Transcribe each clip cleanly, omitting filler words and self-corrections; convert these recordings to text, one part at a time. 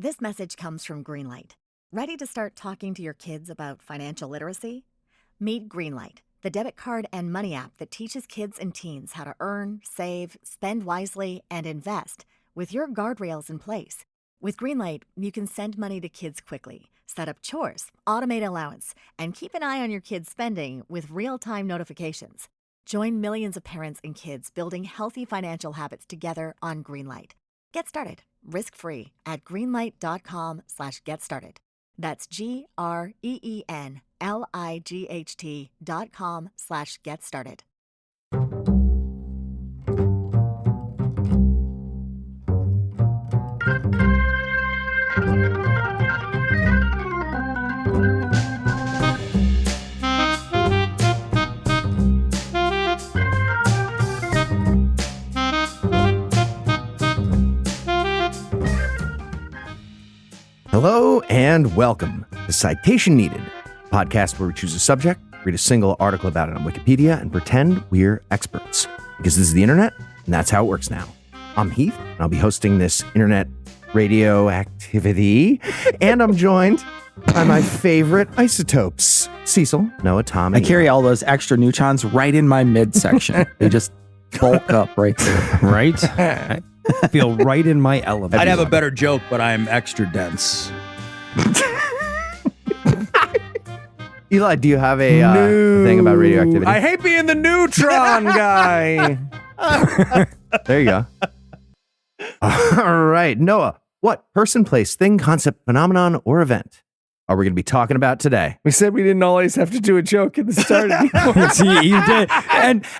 This message comes from Greenlight. Ready to start talking to your kids about financial literacy? Meet Greenlight, the debit card and money app that teaches kids and teens how to earn, save, spend wisely, and invest with your guardrails in place. With Greenlight, you can send money to kids quickly, set up chores, automate allowance, and keep an eye on your kids' spending with real-time notifications. Join millions of parents and kids building healthy financial habits together on Greenlight. Get started risk-free at greenlight.com/get started. That's GREENLIGHT.com/get started. Hello and welcome to Citation Needed, a podcast where we choose a subject, read a single article about it on Wikipedia, and pretend we're experts. Because this is the internet, and that's how it works now. I'm Heath, and I'll be hosting this internet radio activity, and I'm joined by my favorite isotopes, Cecil, Noah, Tom, and I carry all those extra neutrons right in my midsection. They just bulk up right there. Right? I feel right in my element. I'd have a better joke, but I'm extra dense. Eli, do you have a thing about radioactivity? I hate being the neutron guy. There you go. All right, Noah, what person, place, thing, concept, phenomenon, or event are we going to be talking about today? We said we didn't always have to do a joke at the start. You did,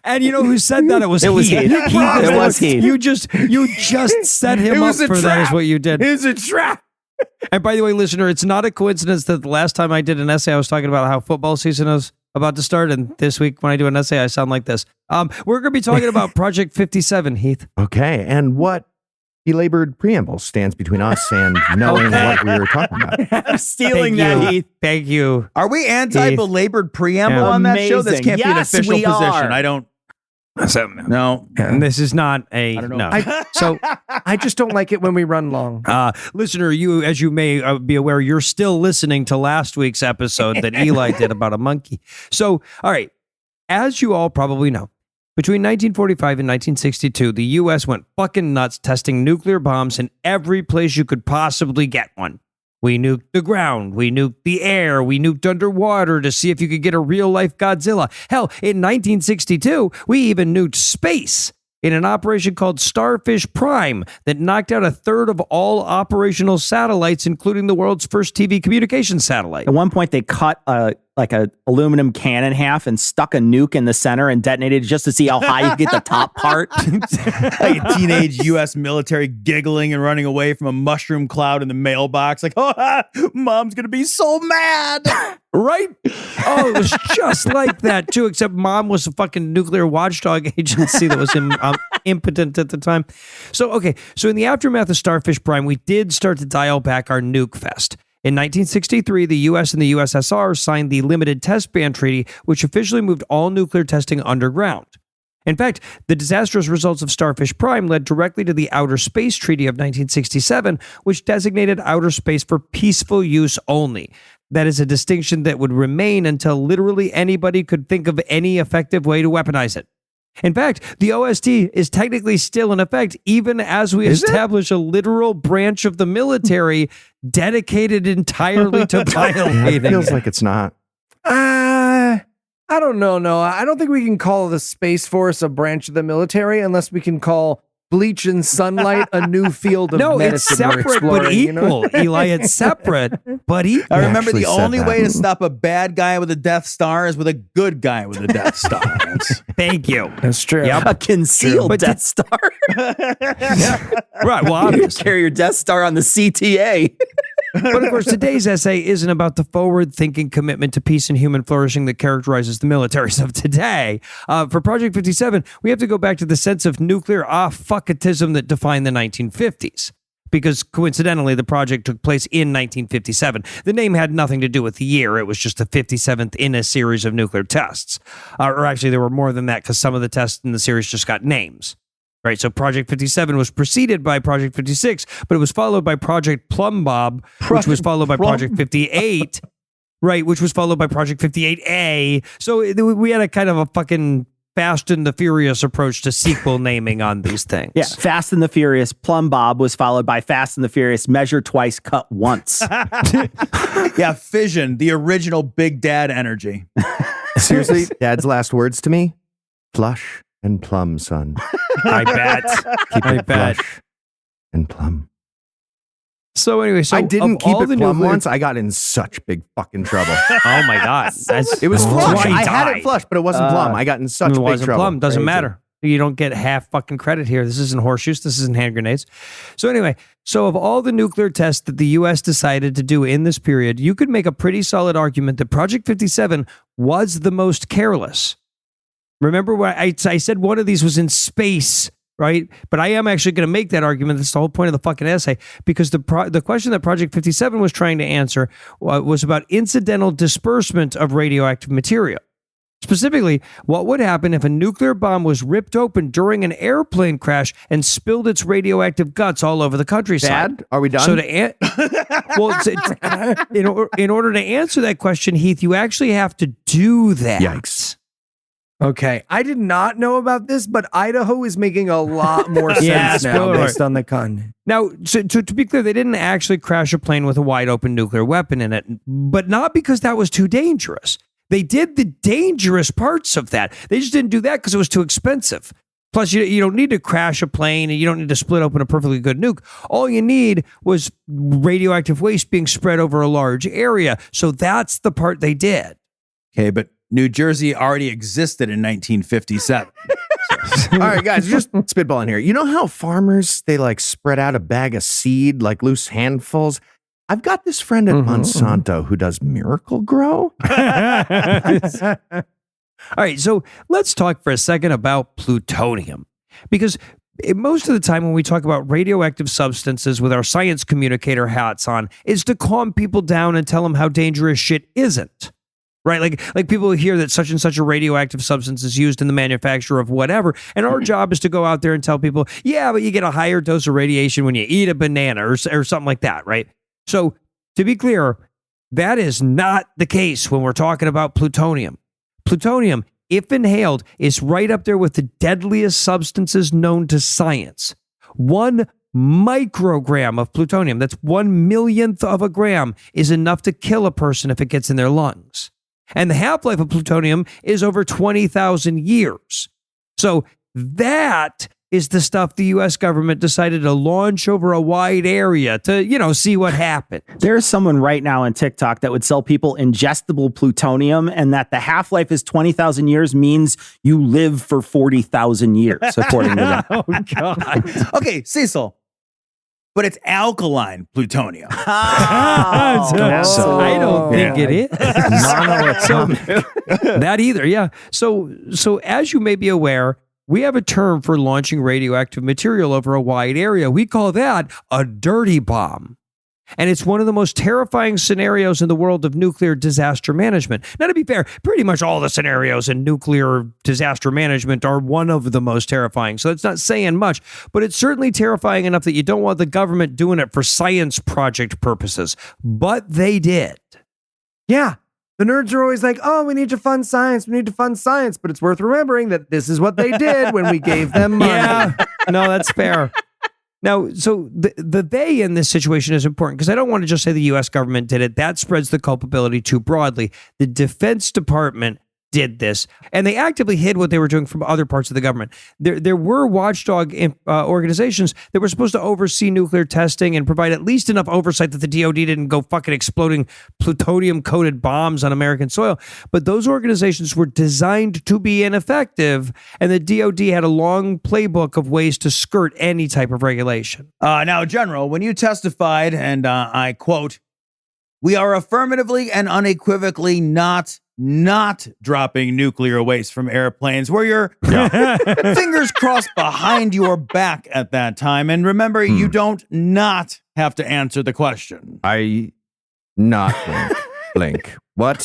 and you know who said that? It was Heath. It was Heath. You just set him up for that. Is what you did. It was a trap. And by the way, listener, it's not a coincidence that the last time I did an essay, I was talking about how football season is about to start, and this week when I do an essay, I sound like this. We're going to be talking about Project 57, Heath. Okay, and what belabored preamble stands between us and knowing what we were talking about? I'm stealing that, Heath. Thank you. Are we anti-belabored preamble on that show? This can't be an Yes, official we position. are. I don't. No. And this is not a I don't know. no. So, I just don't like it when we run long. listener, you, as you may be aware, you're still listening to last week's episode that Eli did about a monkey. So, all right, as you all probably know, between 1945 and 1962, the U.S. went fucking nuts testing nuclear bombs in every place you could possibly get one. We nuked the ground, we nuked the air, we nuked underwater to see if you could get a real-life Godzilla. Hell, in 1962, we even nuked space in an operation called Starfish Prime that knocked out a third of all operational satellites, including the world's first TV communications satellite. At one point, they cut a aluminum can in half and stuck a nuke in the center and detonated it just to see how high you get the top part. Like a teenage U.S. military giggling and running away from a mushroom cloud in the mailbox. Like, oh, mom's going to be so mad. Right? Oh, it was just like that, too, except mom was a fucking nuclear watchdog agency that was impotent at the time. So in the aftermath of Starfish Prime, we did start to dial back our nuke fest. In 1963, the U.S. and the USSR signed the Limited Test Ban Treaty, which officially moved all nuclear testing underground. In fact, the disastrous results of Starfish Prime led directly to the Outer Space Treaty of 1967, which designated outer space for peaceful use only. That is a distinction that would remain until literally anybody could think of any effective way to weaponize it. In fact, the OST is technically still in effect, even as we establish a literal branch of the military dedicated entirely to violating It feels like it's not. I don't know, Noah. I don't think we can call the Space Force a branch of the military unless we can call bleach and sunlight a new field of No, medicine. it's separate but equal, Eli. It's separate but equal. I remember actually the said only that. way to stop a bad guy with a Death Star is with a good guy with a Death Star. Thank you. That's true. Yep. A concealed But Death Star. Right, well, You obviously. carry your Death Star on the CTA. But of course, today's essay isn't about the forward-thinking commitment to peace and human flourishing that characterizes the militaries of today. For Project 57, we have to go back to the sense of nuclear fuckitism that defined the 1950s. Because coincidentally, the project took place in 1957. The name had nothing to do with the year. It was just the 57th in a series of nuclear tests. Or actually, there were more than that because some of the tests in the series just got names. Right, so Project 57 was preceded by Project 56, but it was followed by Project Plum Bob, which was followed by Project 58, right, which was followed by Project 58A. So we had a kind of a fucking Fast and the Furious approach to sequel naming on these things. Yeah, Fast and the Furious Plum Bob was followed by Fast and the Furious Measure Twice, Cut Once. Yeah, Fission, the original Big Dad energy. Seriously, Dad's last words to me: flush and plum, son. I bet. Keep I it bet. flush and plum. So anyway, so I didn't of keep all it the plum nuclear- once. I got in such big fucking trouble. Oh my God. It was flush. Why I had died. it flush, but it wasn't plum. I got in such It big wasn't trouble. plum. Doesn't Crazy. matter. You don't get half fucking credit here. This isn't horseshoes. This isn't hand grenades. So anyway, so of all the nuclear tests that the U.S. decided to do in this period, you could make a pretty solid argument that Project 57 was the most careless. Remember what I said? One of these was in space, right? But I am actually going to make that argument. That's the whole point of the fucking essay, because the question that Project 57 was trying to answer was about incidental disbursement of radioactive material. Specifically, what would happen if a nuclear bomb was ripped open during an airplane crash and spilled its radioactive guts all over the countryside? Dad, are we done? So in order to answer that question, Heath, you actually have to do that. Yikes. Okay, I did not know about this, but Idaho is making a lot more sense Yeah, now spoiler based on the con. Now, so to be clear, they didn't actually crash a plane with a wide open nuclear weapon in it, but not because that was too dangerous. They did the dangerous parts of that. They just didn't do that because it was too expensive. Plus, you don't need to crash a plane and you don't need to split open a perfectly good nuke. All you need was radioactive waste being spread over a large area. So that's the part they did. Okay, but New Jersey already existed in 1957. All right, guys, just spitballing here. You know how farmers, they like spread out a bag of seed, like loose handfuls? I've got this friend at Monsanto who does Miracle Grow. All right, so let's talk for a second about plutonium. Because most of the time when we talk about radioactive substances with our science communicator hats on, it's to calm people down and tell them how dangerous shit isn't. Right? Like people hear that such and such a radioactive substance is used in the manufacture of whatever. And our job is to go out there and tell people, yeah, but you get a higher dose of radiation when you eat a banana or something like that, right? So to be clear, that is not the case when we're talking about plutonium. Plutonium, if inhaled, is right up there with the deadliest substances known to science. 1 microgram of plutonium, that's 1/1,000,000th of a gram, is enough to kill a person if it gets in their lungs. And the half-life of plutonium is over 20,000 years. So that is the stuff the U.S. government decided to launch over a wide area to, see what happened. There's someone right now on TikTok that would sell people ingestible plutonium, and that the half-life is 20,000 years means you live for 40,000 years, according to them. Oh, God. Okay, Cecil, but it's alkaline plutonium. I don't think it is. That either, yeah. So as you may be aware, we have a term for launching radioactive material over a wide area. We call that a dirty bomb. And it's one of the most terrifying scenarios in the world of nuclear disaster management. Now, to be fair, pretty much all the scenarios in nuclear disaster management are one of the most terrifying. So that's not saying much, but it's certainly terrifying enough that you don't want the government doing it for science project purposes. But they did. Yeah. The nerds are always like, oh, we need to fund science. We need to fund science. But it's worth remembering that this is what they did when we gave them money. Yeah, no, that's fair. Now, so the they in this situation is important because I don't want to just say the U.S. government did it. That spreads the culpability too broadly. The Defense Department did this, and they actively hid what they were doing from other parts of the government. There were watchdog organizations that were supposed to oversee nuclear testing and provide at least enough oversight that the DoD didn't go fucking exploding plutonium-coated bombs on American soil. But those organizations were designed to be ineffective, and the DoD had a long playbook of ways to skirt any type of regulation. Now, General, when you testified, and I quote, "We are affirmatively and unequivocally not dropping nuclear waste from airplanes," were your fingers crossed behind your back at that time. And remember, you don't not have to answer the question. I not blink. What?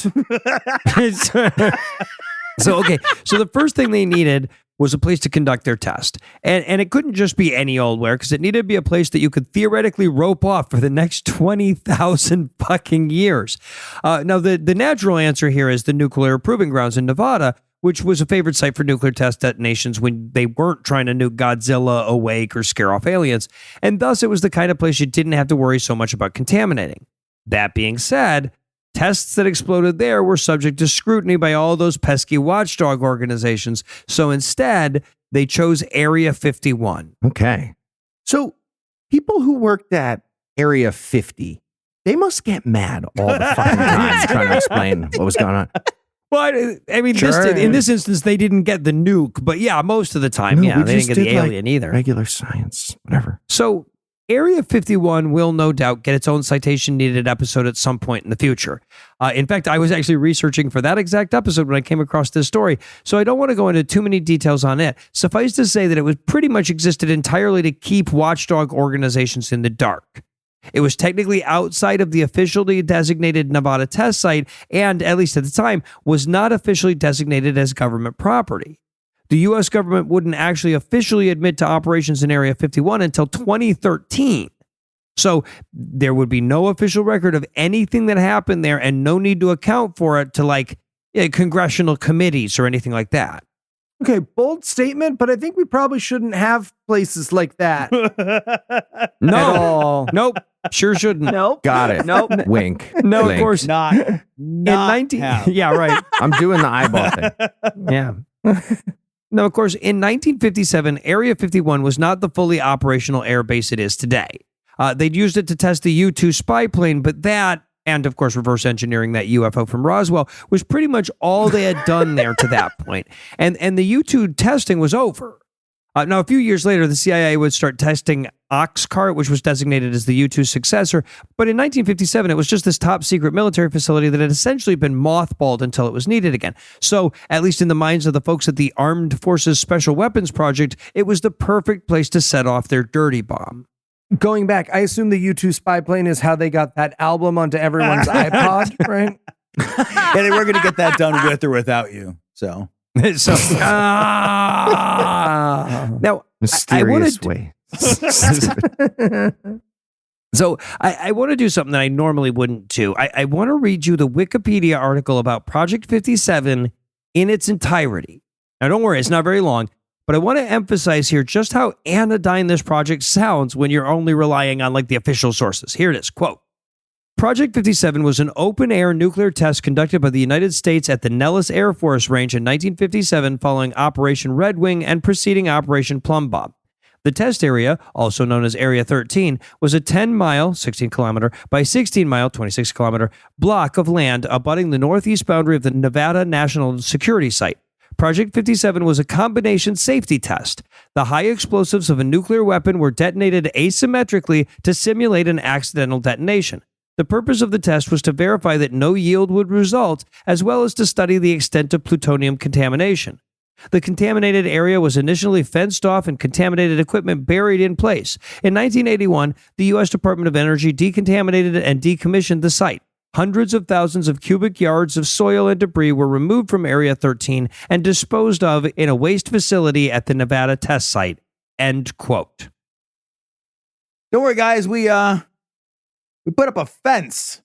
So, okay. So the first thing they needed was a place to conduct their test. And it couldn't just be any old where, because it needed to be a place that you could theoretically rope off for the next 20,000 fucking years. Now, the natural answer here is the Nuclear Proving Grounds in Nevada, which was a favorite site for nuclear test detonations when they weren't trying to nuke Godzilla, Awake, or scare off aliens. And thus, it was the kind of place you didn't have to worry so much about contaminating. That being said, tests that exploded there were subject to scrutiny by all those pesky watchdog organizations. So instead, they chose Area 51. Okay. So people who worked at Area 50, they must get mad all the fucking time trying to explain what was going on. Well, I mean, Sure. in this instance, they didn't get the nuke, but yeah, most of the time, No, yeah, we they didn't just get the did, like, alien either. Regular science, whatever. So Area 51 will no doubt get its own citation needed episode at some point in the future. In fact, I was actually researching for that exact episode when I came across this story, so I don't want to go into too many details on it. Suffice to say that it was pretty much existed entirely to keep watchdog organizations in the dark. It was technically outside of the officially designated Nevada test site and, at least at the time, was not officially designated as government property. The U.S. government wouldn't actually officially admit to operations in Area 51 until 2013. So there would be no official record of anything that happened there and no need to account for it to congressional committees or anything like that. Okay, bold statement, but I think we probably shouldn't have places like that. At No, all. nope, sure shouldn't. Nope. Got it. Nope. Wink. No, of Blink. course. Not In 19 have. yeah, right. I'm doing the eyeball thing. Yeah. Now, of course, in 1957, Area 51 was not the fully operational air base it is today. They'd used it to test the U-2 spy plane, but that, and of course reverse engineering that UFO from Roswell, was pretty much all they had done there to that point. And the U-2 testing was over. Now, a few years later, the CIA would start testing Oxcart, which was designated as the U-2 successor. But in 1957, it was just this top secret military facility that had essentially been mothballed until it was needed again. So, at least in the minds of the folks at the Armed Forces Special Weapons Project, it was the perfect place to set off their dirty bomb. Going back, I assume the U2 spy plane is how they got that album onto everyone's iPod, right? Yeah, they were going to get that done with or without you. So So, now, Mysterious way. So I want to do something that I normally wouldn't do. I want to read you the Wikipedia article about Project 57 in its entirety. Now, don't worry, it's not very long, but I want to emphasize here just how anodyne this project sounds when you're only relying on the official sources. Here it is, quote, Project 57 was an open-air nuclear test conducted by the United States at the Nellis Air Force Range in 1957 following Operation Red Wing and preceding Operation Plum Bob. The test area, also known as Area 13, was a 10-mile, 16-kilometer, by 16-mile, 26-kilometer, block of land abutting the northeast boundary of the Nevada National Security Site. Project 57 was a combination safety test. The high explosives of a nuclear weapon were detonated asymmetrically to simulate an accidental detonation. The purpose of the test was to verify that no yield would result, as well as to study the extent of plutonium contamination. The contaminated area was initially fenced off and contaminated equipment buried in place. In 1981, the U.S. Department of Energy decontaminated and decommissioned the site. Hundreds of thousands of cubic yards of soil and debris were removed from Area 13 and disposed of in a waste facility at the Nevada test site. End quote. don't worry, guys. We put up a fence.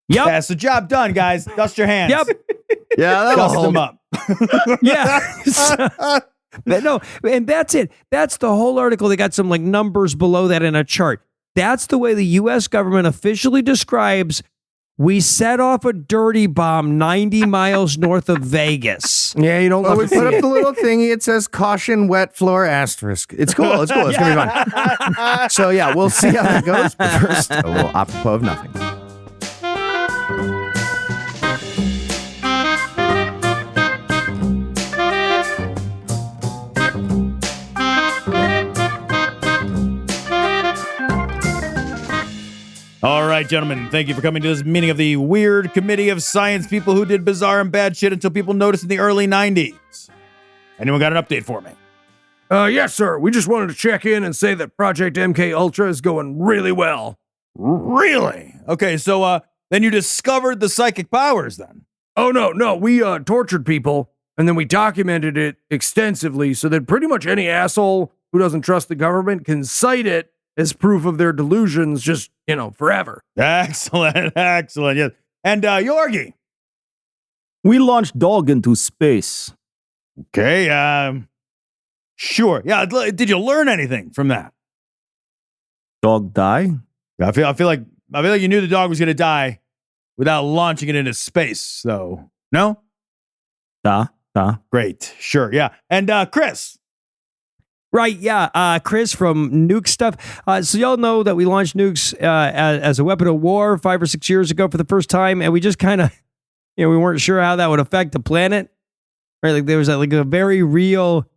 Yep. That's the job done, guys. Dust your hands. Yep. Yeah, that'll Dust hold. them up. Yeah. No, and that's it. That's the whole article. They got some numbers below that in a chart. That's the way the U.S. government officially describes we set off a dirty bomb 90 miles north of Vegas. Yeah, you don't Well, love we to see put up it. the little thingy. It says caution, wet floor, asterisk. It's cool. It's cool. It's going to be fun. So, yeah, we'll see how that goes. But first, a little apropos of nothing. All right, gentlemen. Thank you for coming to this meeting of the Weird Committee of Science People who did bizarre and bad shit until people noticed in the early 90s. Anyone got an update for me? Yes, sir. We just wanted to check in and say that Project MK Ultra is going really well. Really? Okay, so then you discovered the psychic powers then? Oh, no. We tortured people And then we documented it extensively so that pretty much any asshole who doesn't trust the government can cite it as proof of their delusions just, forever. Excellent. Excellent. Yes. And Yorgi. We launched Dog into space. Okay. Sure. Yeah. Did you learn anything from that? Dog die? I feel like you knew the dog was going to die without launching it into space. So, no? Da. Great. Sure. Yeah. And Chris. Right, yeah. Chris from Nuke Stuff. So y'all know that we launched nukes as a weapon of war 5 or 6 years ago for the first time, and we just kind of, we weren't sure how that would affect the planet. Right, like there was a very real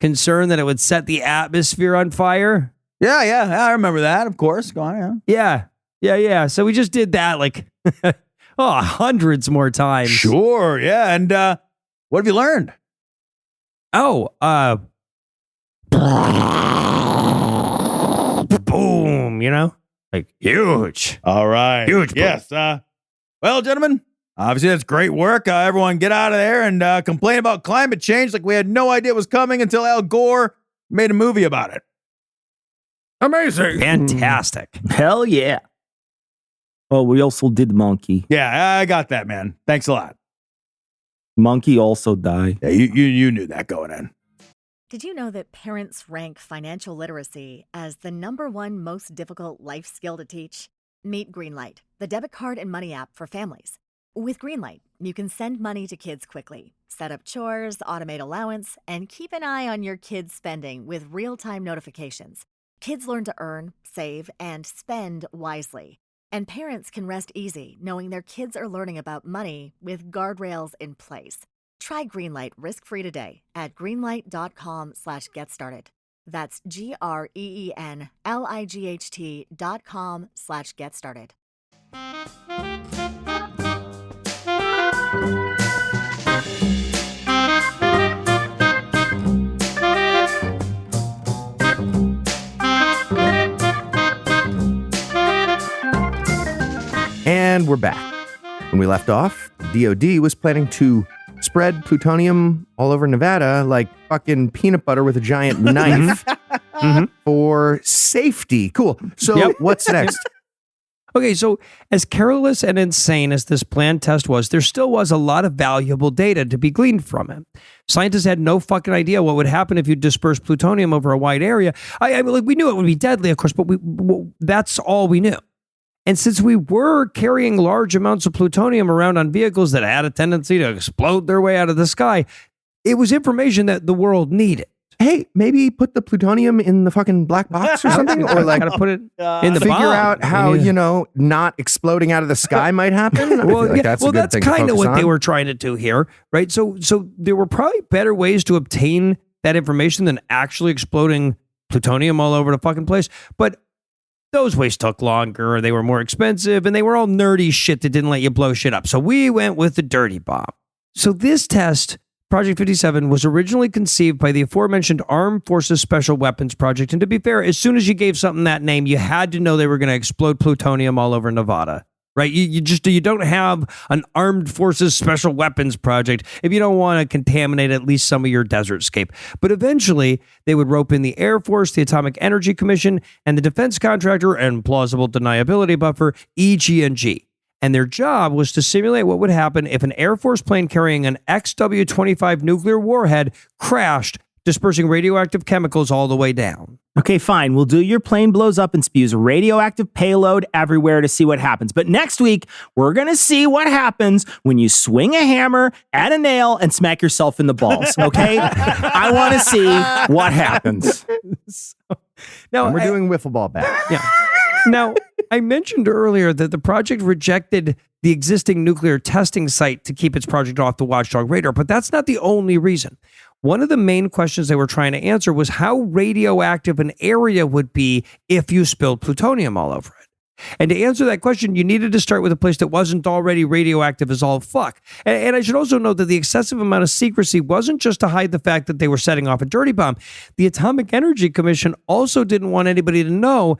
concern that it would set the atmosphere on fire. Yeah. I remember that, of course. Go on. Yeah. So we just did that hundreds more times. Sure. Yeah. And what have you learned? Boom, huge. All right. Huge. Yes. Well, gentlemen, obviously that's great work. Everyone get out of there and complain about climate change like we had no idea it was coming until Al Gore made a movie about it. Amazing. Fantastic. Hell yeah. Oh, we also did Monkey. Yeah, I got that, man. Thanks a lot. Monkey also died. Yeah, you knew that going in. Did you know that parents rank financial literacy as the #1 most difficult life skill to teach? Meet Greenlight, the debit card and money app for families. With Greenlight, you can send money to kids quickly, set up chores, automate allowance, and keep an eye on your kids' spending with real-time notifications. Kids learn to earn, save, and spend wisely. And parents can rest easy knowing their kids are learning about money with guardrails in place. Try Greenlight risk-free today at greenlight.com/getstarted. That's GREENLIGHT.com/getstarted. And we're back. When we left off, DOD was planning to spread plutonium all over Nevada like fucking peanut butter with a giant knife for safety. Cool. So what's next? Okay, so as careless and insane as this planned test was, there still was a lot of valuable data to be gleaned from it. Scientists had no fucking idea what would happen if you dispersed plutonium over a wide area. I mean, we knew it would be deadly, of course, but that's all we knew. And since we were carrying large amounts of plutonium around on vehicles that had a tendency to explode their way out of the sky, it was information that the world needed. Hey, maybe put the plutonium in the fucking black box or something, or like Gotta put it in the figure bomb. out how not exploding out of the sky might happen. That's kind of what they were trying to do here, right? So there were probably better ways to obtain that information than actually exploding plutonium all over the fucking place, but those ways took longer, they were more expensive, and they were all nerdy shit that didn't let you blow shit up. So we went with the dirty bomb. So this test, Project 57, was originally conceived by the aforementioned Armed Forces Special Weapons Project. And to be fair, as soon as you gave something that name, you had to know they were going to explode plutonium all over Nevada. Right? You don't have an Armed Forces Special Weapons Project if you don't want to contaminate at least some of your desert scape. But eventually, they would rope in the Air Force, the Atomic Energy Commission, and the defense contractor and plausible deniability buffer, EG&G. And their job was to simulate what would happen if an Air Force plane carrying an XW-25 nuclear warhead crashed, dispersing radioactive chemicals all the way down. Okay, fine. We'll do your plane blows up and spews radioactive payload everywhere to see what happens. But next week, we're going to see what happens when you swing a hammer at a nail and smack yourself in the balls, okay? I want to see what happens. Now we're doing wiffle ball bat. Yeah. Now, I mentioned earlier that the project rejected the existing nuclear testing site to keep its project off the watchdog radar, but that's not the only reason. One of the main questions they were trying to answer was how radioactive an area would be if you spilled plutonium all over it. And to answer that question, you needed to start with a place that wasn't already radioactive as all fuck. And I should also note that the excessive amount of secrecy wasn't just to hide the fact that they were setting off a dirty bomb. The Atomic Energy Commission also didn't want anybody to know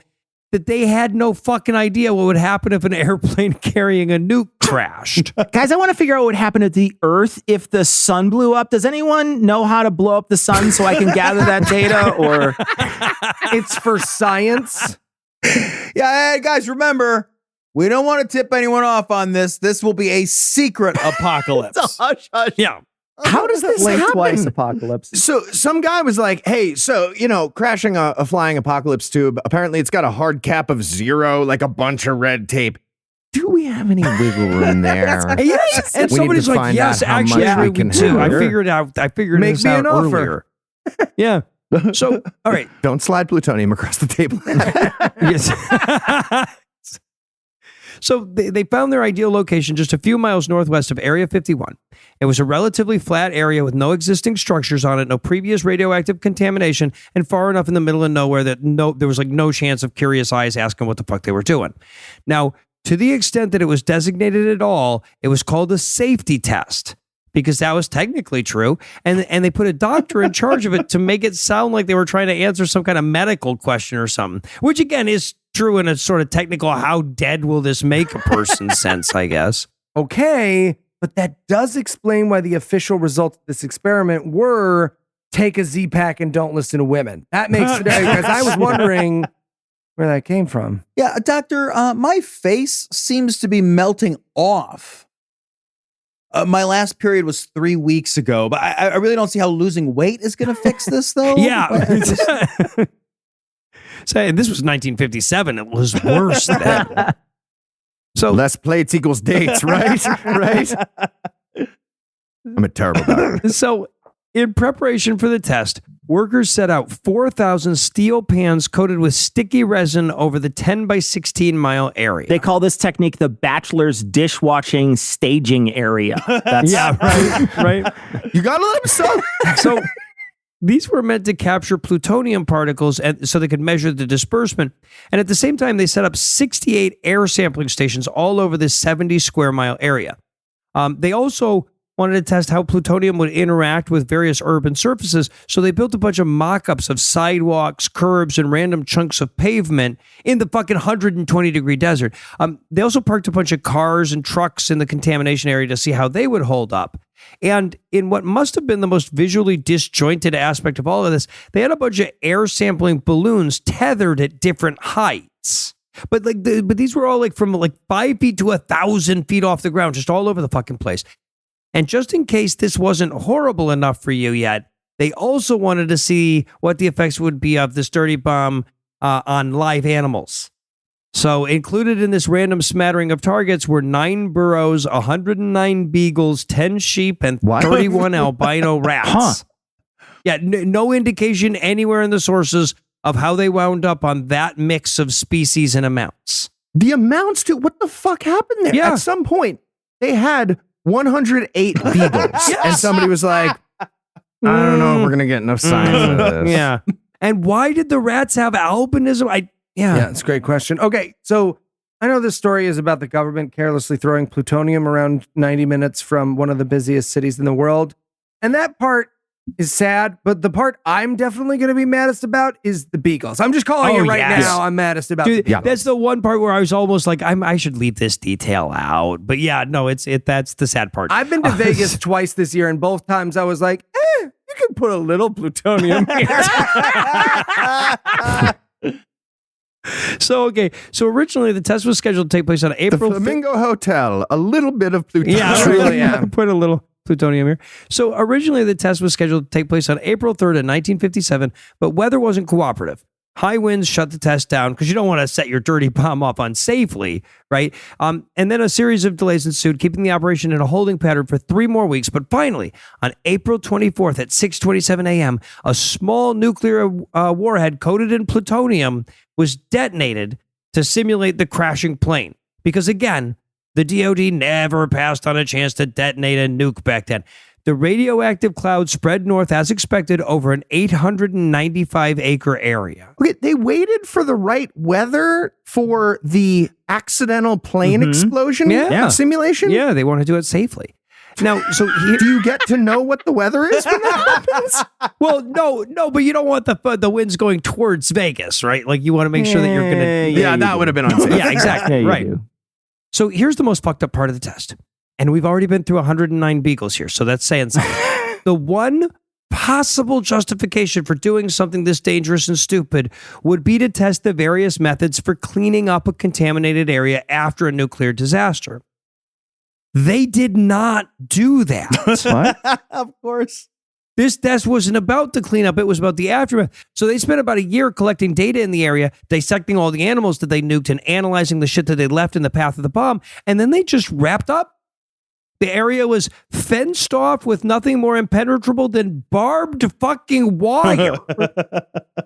that they had no fucking idea what would happen if an airplane carrying a nuke crashed. Guys, I want to figure out what would happen to the Earth if the sun blew up. Does anyone know how to blow up the sun so I can gather that data? Or It's for science. Yeah, hey, guys, remember, we don't want to tip anyone off on this. This will be a secret apocalypse. hush, hush. Yeah. How does this Blink happen? twice apocalypse. So some guy was like, hey, so, crashing a flying apocalypse tube, apparently it's got a hard cap of 0, like a bunch of red tape. Do we have any wiggle room there? Yes. And We need somebody's to like, find yes, out how actually, much we we can do. I have. figured out. I figured Make this me out an offer. earlier. Yeah. So, all right. Don't slide plutonium across the table. Yes. So they found their ideal location just a few miles northwest of Area 51. It was a relatively flat area with no existing structures on it, no previous radioactive contamination, and far enough in the middle of nowhere that there was like no chance of curious eyes asking what the fuck they were doing. Now, to the extent that it was designated at all, it was called a safety test, because that was technically true. And they put a doctor in charge of it to make it sound like they were trying to answer some kind of medical question or something, which again is true in a sort of technical, how dead will this make a person sense, I guess. Okay, but that does explain why the official results of this experiment were take a Z-Pack and don't listen to women. That makes it, because I was wondering where that came from. Yeah, doctor, my face seems to be melting off. My last period was 3 weeks ago, but I really don't see how losing weight is going to fix this, though. Yeah. Say, this was 1957. It was worse then. So Less plates equals dates, right? Right? I'm a terrible doctor. So, in preparation for the test, workers set out 4,000 steel pans coated with sticky resin over the 10 by 16 mile area. They call this technique the bachelor's dishwashing staging area. That's right. You gotta let him suck. So, these were meant to capture plutonium particles and so they could measure the disbursement. And at the same time, they set up 68 air sampling stations all over this 70 square mile area. They also wanted to test how plutonium would interact with various urban surfaces, so they built a bunch of mock-ups of sidewalks, curbs, and random chunks of pavement in the fucking 120-degree desert. They also parked a bunch of cars and trucks in the contamination area to see how they would hold up. And in what must have been the most visually disjointed aspect of all of this, they had a bunch of air sampling balloons tethered at different heights. But these were all like from like 5 feet to 1,000 feet off the ground, just all over the fucking place. And just in case this wasn't horrible enough for you yet, they also wanted to see what the effects would be of this dirty bomb on live animals. So included in this random smattering of targets were 9 burros, 109 beagles, 10 sheep, and What? 31 albino rats. Yeah, no indication anywhere in the sources of how they wound up on that mix of species and amounts. The amounts to what the fuck happened there? Yeah. At some point, they had 108 beagles, and somebody was like, "I don't know if we're gonna get enough science out of this." Yeah. And why did the rats have albinism? Yeah, it's a great question. Okay, so I know this story is about the government carelessly throwing plutonium around 90 minutes from one of the busiest cities in the world. And that part is sad, but the part I'm definitely going to be maddest about is the beagles. I'm just calling it right now. I'm maddest about the Dude, beagles. that's the one part where I was almost like, I should leave this detail out. But yeah, no, that's the sad part. I've been to Vegas twice this year, and both times I was like, you could put a little plutonium here. So originally the test was scheduled to take place on The April Flamingo Hotel, a little bit of plutonium. Yeah, Truly, yeah. Put a little plutonium here. So originally the test was scheduled to take place on April 3rd in 1957, but weather wasn't cooperative. High winds shut the test down because you don't want to set your dirty bomb off unsafely, right? And then a series of delays ensued, keeping the operation in a holding pattern for 3 more weeks. But finally, on April 24th at 6:27 a.m., a small nuclear warhead coated in plutonium was detonated to simulate the crashing plane. Because again, the DoD never passed on a chance to detonate a nuke back then. The radioactive cloud spread north as expected over an 895-acre area. Okay, they waited for the right weather for the accidental plane explosion Yeah. simulation? Yeah, they want to do it safely. Now, so Do you get to know what the weather is when that happens? well, no, but you don't want the winds going towards Vegas, right? Like you want to make sure that you're going to. Yeah, that would have been unsafe. Yeah, exactly. Yeah, you Right. do. So here's the most fucked up part of the test. And we've already been through 109 beagles here. So that's saying something. The one possible justification for doing something this dangerous and stupid would be to test the various methods for cleaning up a contaminated area after a nuclear disaster. They did not do that. What? Of course. This test wasn't about the cleanup, it was about the aftermath. So they spent about a year collecting data in the area, dissecting all the animals that they nuked and analyzing the shit that they left in the path of the bomb. And then they just wrapped up. The area was fenced off with nothing more impenetrable than barbed fucking wire.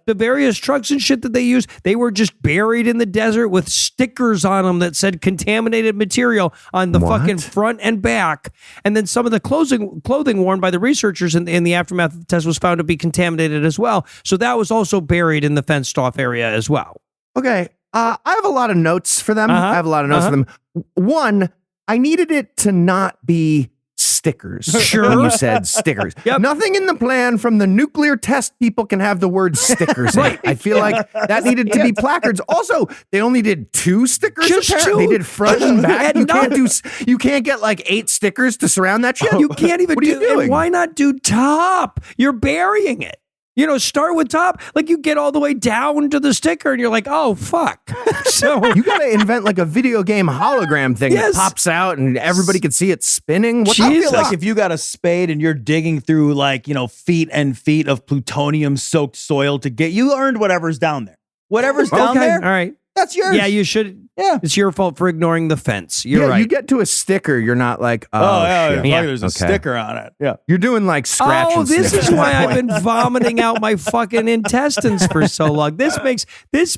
The various trucks and shit that they used, they were just buried in the desert with stickers on them that said contaminated material on the What? fucking front and back. And then some of the clothing worn by the researchers in the aftermath of the test was found to be contaminated as well. So that was also buried in the fenced off area as well. Okay. I have a lot of notes for them. Uh-huh. I have a lot of notes for them. One, I needed it to not be stickers. Sure. When you said stickers. Yep. Nothing in the plan from the nuclear test people can have the word stickers in it. I feel like that needed to be placards. Also, they only did 2 stickers. Just apparently. 2? They did front and back. And You can't get like 8 stickers to surround that shit. You can't even What are you do. doing? And why not do top? You're burying it. You know, start with top. Like you get all the way down to the sticker, and you're like, oh fuck. So You got to invent like a video game hologram thing Yes. that pops out and everybody can see it spinning. What I the feel fuck? like if you got a spade and you're digging through like, feet and feet of plutonium soaked soil to get, you earned whatever's down there. Whatever's down okay, there, all right. that's yours. Yeah, you should. Yeah. It's your fault for ignoring the fence. You're yeah, right. you get to a sticker, you're not like, Oh, yeah, shit. yeah. There's a Okay. sticker on it. Yeah. You're doing like scratch Oh, and this sniff is at why that I've point. been vomiting out my fucking intestines for so long. This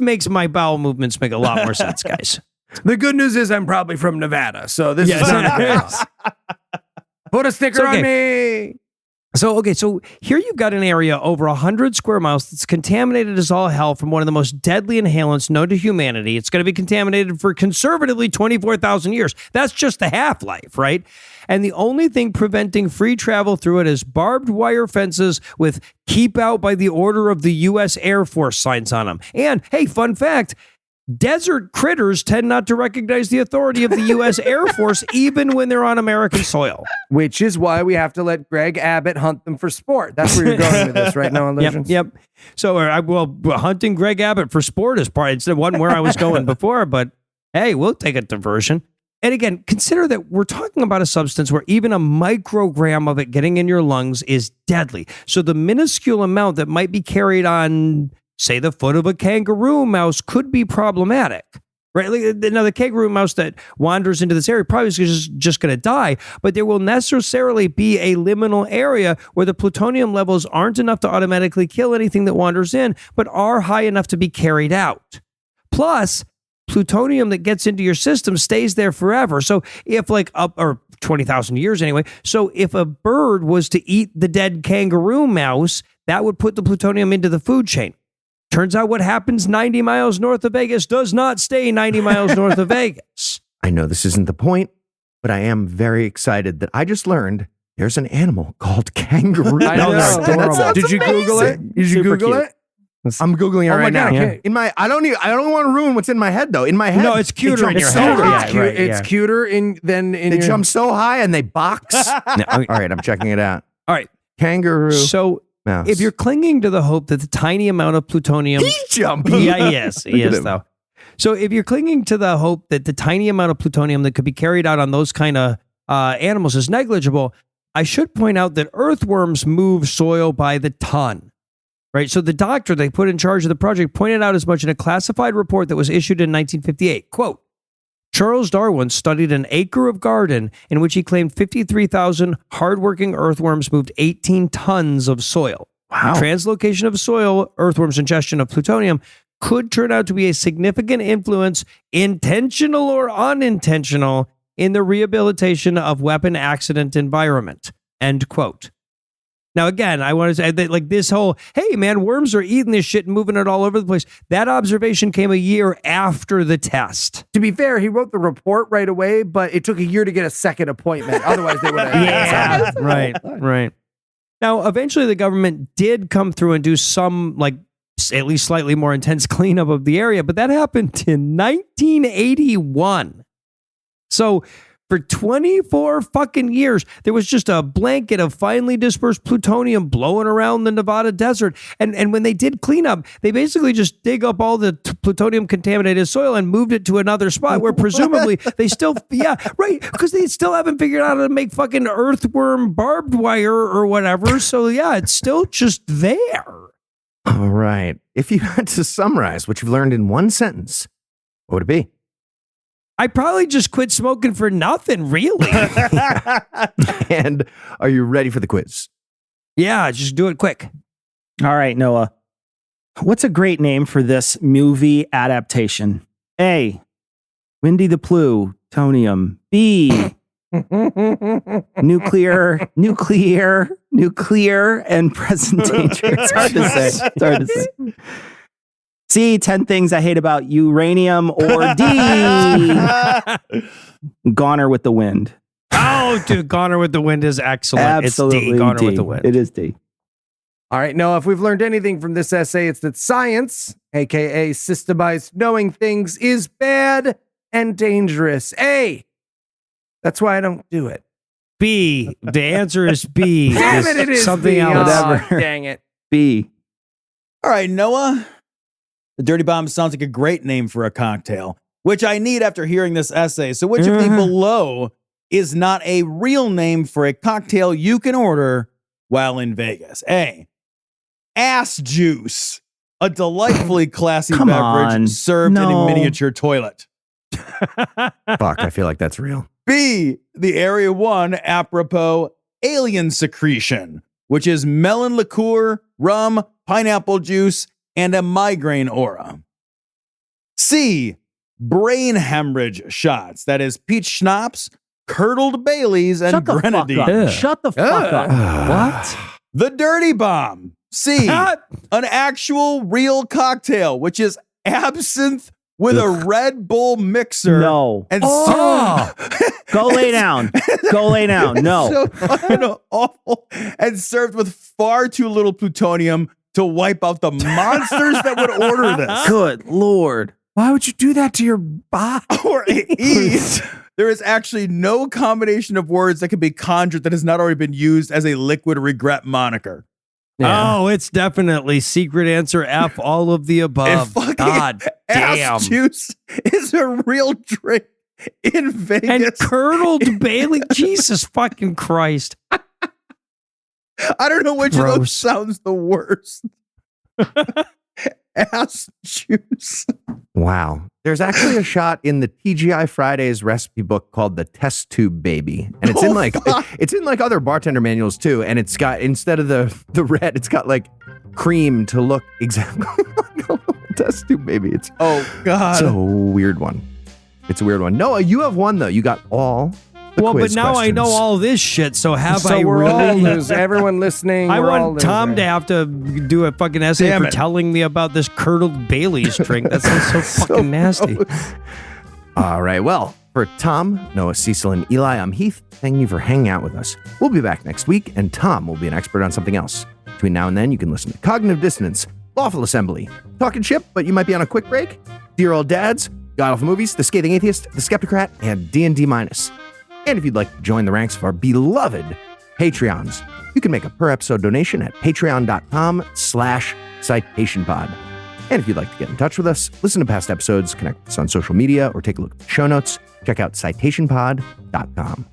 makes my bowel movements make a lot more sense, guys. The good news is I'm probably from Nevada, so this Yes. is not a big deal. Put a sticker It's okay. on me. So here you've got an area over 100 square miles that's contaminated as all hell from one of the most deadly inhalants known to humanity. It's going to be contaminated for conservatively 24,000 years. That's just the half-life, right? And the only thing preventing free travel through it is barbed wire fences with "Keep Out by the Order of the U.S. Air Force" signs on them. And, hey, fun fact, desert critters tend not to recognize the authority of the U.S. Air Force even when they're on American soil. Which is why we have to let Greg Abbott hunt them for sport. That's where you're going with this right now, Illusions. Yep. So, hunting Greg Abbott for sport is part. It wasn't where I was going before, but hey, we'll take a diversion. And again, consider that we're talking about a substance where even a microgram of it getting in your lungs is deadly. So the minuscule amount that might be carried on, say, the foot of a kangaroo mouse could be problematic. Right? Now, the kangaroo mouse that wanders into this area probably is just going to die, but there will necessarily be a liminal area where the plutonium levels aren't enough to automatically kill anything that wanders in, but are high enough to be carried out. Plus, plutonium that gets into your system stays there forever. So if or 20,000 years anyway. So if a bird was to eat the dead kangaroo mouse, that would put the plutonium into the food chain. Turns out what happens 90 miles north of Vegas does not stay 90 miles north of Vegas. I know this isn't the point, but I am very excited that I just learned there's an animal called kangaroo. I know. That sounds Did you Google it? amazing. Did you Super Google cute. it? I'm Googling it Oh my right God, now. okay. In my, I don't want to ruin what's in my head though. In my head, No, it's cuter in it's your so head. high. Yeah, right, It's cuter than in They your... jump so high and they box. Now, All right, I'm checking it out. all right. Kangaroo So mouse. if you're clinging to the hope that the tiny amount of plutonium he's jumping. yeah, yes, Look at yes, him. though. So if you're clinging to the hope that the tiny amount of plutonium that could be carried out on those kind of animals is negligible, I should point out that earthworms move soil by the ton. Right? So the doctor they put in charge of the project pointed out as much in a classified report that was issued in 1958. Quote, Charles Darwin studied an acre of garden in which he claimed 53,000 hardworking earthworms moved 18 tons of soil. Wow. Translocation of soil, earthworms' ingestion of plutonium, could turn out to be a significant influence, intentional or unintentional, in the rehabilitation of weapon accident environment. End quote. Now, again, I want to say that like this whole, hey, man, worms are eating this shit and moving it all over the place. That observation came a year after the test. To be fair, he wrote the report right away, but it took a year to get a second appointment. Otherwise, they would have. Yeah, right. Now, eventually the government did come through and do some, like, at least slightly more intense cleanup of the area, but that happened in 1981. So for 24 fucking years, there was just a blanket of finely dispersed plutonium blowing around the Nevada desert. And when they did cleanup, they basically just dig up all the plutonium contaminated soil and moved it to another spot where presumably they still, because they still haven't figured out how to make fucking earthworm barbed wire or whatever. So yeah, it's still just there. All right. If you had to summarize what you've learned in one sentence, what would it be? I probably just quit smoking for nothing, really. And are you ready for the quiz? Yeah, just do it quick. All right, Noah. What's a great name for this movie adaptation? A, Winnie the Plutonium. B, nuclear, and present danger. It's hard to say. C, 10 things I hate about uranium. Or D, Goner with the Wind. Oh, dude, Goner with the Wind is excellent. Absolutely, it's D, Goner D. with the Wind. It is D. All right, Noah, if we've learned anything from this essay, it's that science, aka systemized knowing things, is bad and dangerous. A, that's why I don't do it. B, the answer is B. Damn it is something B. else. Whatever. Dang it. B. All right, Noah. The Dirty Bomb sounds like a great name for a cocktail, which I need after hearing this essay. So which of the below is not a real name for a cocktail you can order while in Vegas? A, ass juice, a delightfully classy Come beverage on. served in a No. miniature toilet. Fuck, I feel like that's real. B, the Area 1 apropos alien secretion, which is melon liqueur, rum, pineapple juice, and a migraine aura. C, brain hemorrhage shots, that is peach schnapps, curdled Baileys, and Shut the fuck grenadine. up. Shut the fuck up. What? The Dirty Bomb. C, an actual real cocktail, which is absinthe with a Red Bull mixer. No. And Go lay down. Go lay down. No. so fucking awful, and served with far too little plutonium to wipe out the monsters that would order this. Good Lord. Why would you do that to your body? Or E, there is actually no combination of words that can be conjured that has not already been used as a liquid regret moniker. Oh, it's definitely secret answer F, all of the And above. fucking God damn. ass juice is a real drink in And Vegas. curdled Bailey. Jesus fucking Christ. I don't know which of those Gross. sounds the worst. Ass juice. Wow. There's actually a shot in the TGI Fridays recipe book called the Test Tube Baby. And it's it's in like other bartender manuals too. And it's got, instead of the red, it's got like cream to look exactly like a little test tube baby. It's God. a weird one. It's a weird one. Noah, you have one though. You got all the Well, but quiz now I know questions. all this shit, so have So I we're all really? losers. Everyone listening. I we're all want Tom losers. to have to do a fucking essay Damn for it. telling me about this curdled Bailey's drink. That sounds so fucking nasty. All right. Well, for Tom, Noah, Cecil, and Eli, I'm Heath. Thank you for hanging out with us. We'll be back next week, and Tom will be an expert on something else. Between now and then, you can listen to Cognitive Dissonance, Lawful Assembly, Talking Ship, but you might be on a quick break, Dear Old Dads, God Awful Movies, The Scathing Atheist, The Skeptocrat, and D&D Minus. And if you'd like to join the ranks of our beloved Patreons, you can make a per-episode donation at patreon.com/citationpod. And if you'd like to get in touch with us, listen to past episodes, connect with us on social media, or take a look at the show notes, check out citationpod.com.